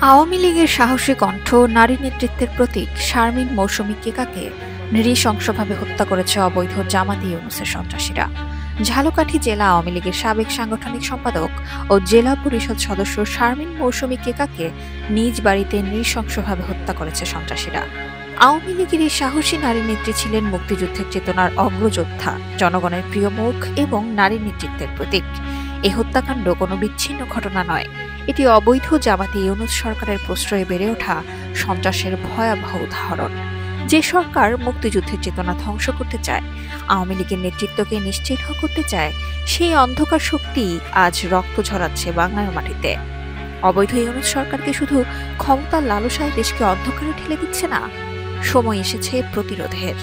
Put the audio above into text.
আওয়ামী লীগের সাহসী কণ্ঠ, নারী নেতৃত্বের প্রতীক শারমিন মৌসুমী কেকাকে নৃশংসভাবে হত্যা করেছে অবৈধ জামাতি ইউনূসের সন্ত্রাসীরা। ঝালকাঠি জেলা আওয়ামী লীগের সাবেক সাংগঠনিক সম্পাদক ও জেলা পরিষদ সদস্য শারমিন মৌসুমী কেকাকে নিজ বাড়িতে নৃশংসভাবে হত্যা করেছে সন্ত্রাসীরা। আওয়ামী লীগের এই সাহসী নারী নেত্রী ছিলেন মুক্তিযুদ্ধের চেতনার অগ্রযোদ্ধা, জনগণের প্রিয় মুখ এবং নারী নেতৃত্বের প্রতীক। এই হত্যাকাণ্ড কোনো বিচ্ছিন্ন ঘটনা নয়, এটি অবৈধ জামাতি ইউনূস সরকারের প্রশ্রয়ে বেড়ে ওঠা সন্ত্রাসের ভয়াবহ উদাহরণ। যে সরকার মুক্তিযুদ্ধের চেতনা ধ্বংস করতে চায়, আওয়ামী লীগের নেতৃত্বকে নিশ্চিহ্ন করতে চায়, সেই অন্ধকার শক্তি আজ রক্ত ঝরাচ্ছে বাংলার মাটিতে। অবৈধ ইউনূস সরকারকে শুধু ক্ষমতার লালসায় দেশকে অন্ধকারে ঠেলে দিচ্ছে না, সময় এসেছে প্রতিরোধের।